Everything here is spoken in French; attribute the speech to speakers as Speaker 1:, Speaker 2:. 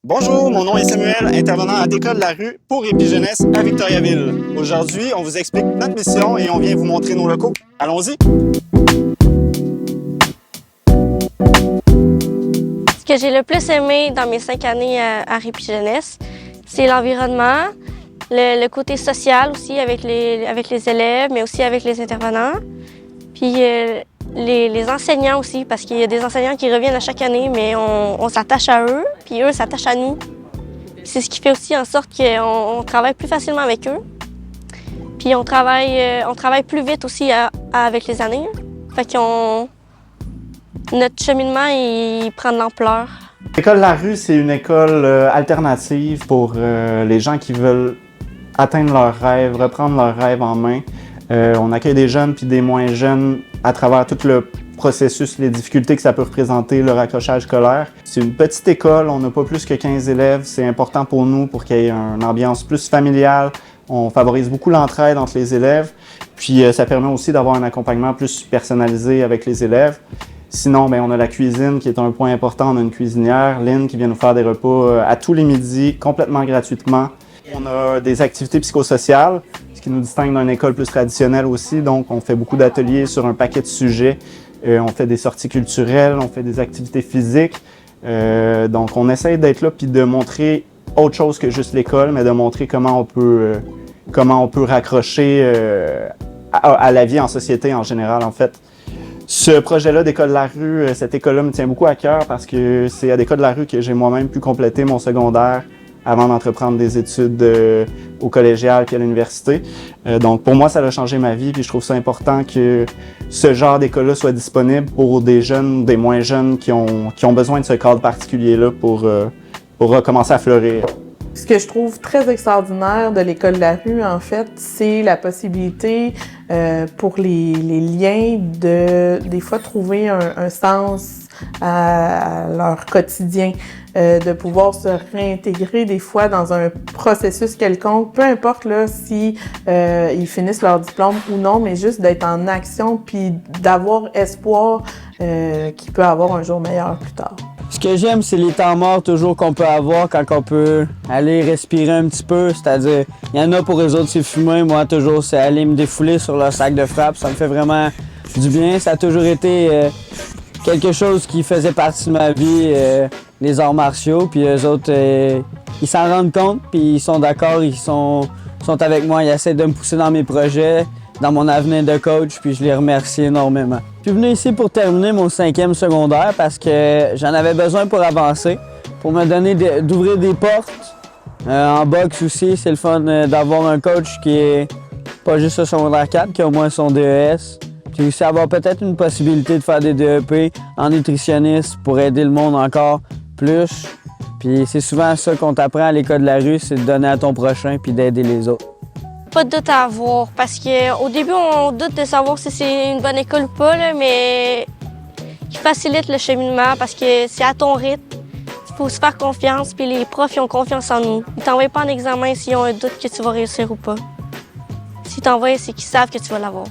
Speaker 1: Bonjour, mon nom est Samuel, intervenant à l'École de la rue pour Épijeunesse à Victoriaville. Aujourd'hui, on vous explique notre mission et on vient vous montrer nos locaux. Allons-y!
Speaker 2: Ce que j'ai le plus aimé dans mes 5 années à Épijeunesse, c'est l'environnement, le côté social aussi avec les élèves, mais aussi avec les intervenants. Puis les enseignants aussi, parce qu'il y a des enseignants qui reviennent à chaque année, mais on s'attache à eux, puis eux s'attachent à nous. C'est ce qui fait aussi en sorte qu'on travaille plus facilement avec eux. Puis on travaille plus vite aussi avec les années. Fait que notre cheminement, il prend de l'ampleur.
Speaker 1: L'École de la rue, c'est une école alternative pour les gens qui veulent atteindre leurs rêves, reprendre leurs rêves en main. On accueille des jeunes puis des moins jeunes à travers tout le processus, les difficultés que ça peut représenter, le raccrochage scolaire. C'est une petite école, on n'a pas plus que 15 élèves. C'est important pour nous pour qu'il y ait une ambiance plus familiale. On favorise beaucoup l'entraide entre les élèves. Puis ça permet aussi d'avoir un accompagnement plus personnalisé avec les élèves. Sinon, bien, on a la cuisine qui est un point important. On a une cuisinière, Lynn, qui vient nous faire des repas à tous les midis, complètement gratuitement. On a des activités psychosociales, ce qui nous distingue d'une école plus traditionnelle aussi. Donc, on fait beaucoup d'ateliers sur un paquet de sujets. On fait des sorties culturelles, on fait des activités physiques. Donc, on essaye d'être là puis de montrer autre chose que juste l'école, mais de montrer comment on peut raccrocher à la vie en société en général, en fait. Ce projet-là d'École de la rue, cette école-là me tient beaucoup à cœur parce que c'est à l'École de la rue que j'ai moi-même pu compléter mon secondaire avant d'entreprendre des études au collégial puis à l'université. Donc pour moi, ça a changé ma vie puis je trouve ça important que ce genre d'école-là soit disponible pour des jeunes, des moins jeunes qui ont besoin de ce cadre particulier-là pour recommencer à fleurir.
Speaker 3: Ce que je trouve très extraordinaire de l'École de la rue, en fait, c'est la possibilité pour les liens de, des fois, trouver un sens à leur quotidien, de pouvoir se réintégrer des fois dans un processus quelconque, peu importe là si ils finissent leur diplôme ou non, mais juste d'être en action puis d'avoir espoir qu'il peut avoir un jour meilleur plus tard.
Speaker 4: Ce que j'aime, c'est les temps morts toujours qu'on peut avoir quand on peut aller respirer un petit peu. C'est-à-dire, il y en a pour eux autres, c'est fumer. Moi, toujours, c'est aller me défouler sur leur sac de frappe. Ça me fait vraiment du bien. Ça a toujours été quelque chose qui faisait partie de ma vie, les arts martiaux. Puis eux autres, ils s'en rendent compte, puis ils sont d'accord, ils sont avec moi. Ils essaient de me pousser dans mes projets, dans mon avenir de coach, puis je les remercie énormément. Je suis venu ici pour terminer mon 5e secondaire parce que j'en avais besoin pour avancer, pour me donner d'ouvrir des portes. En boxe aussi, c'est le fun d'avoir un coach qui est pas juste au secondaire 4, qui a au moins son DES. J'ai aussi avoir peut-être une possibilité de faire des DEP en nutritionniste pour aider le monde encore plus. Puis c'est souvent ça qu'on t'apprend à l'École de la rue, c'est de donner à ton prochain puis d'aider les autres.
Speaker 2: Pas de doute à avoir, parce qu'au début, on doute de savoir si c'est une bonne école ou pas, là, mais qui facilite le cheminement parce que c'est à ton rythme. Il faut se faire confiance, puis les profs ils ont confiance en nous. Ils t'envoient pas en examen s'ils ont un doute que tu vas réussir ou pas. S'ils t'envoient, c'est qu'ils savent que tu vas l'avoir.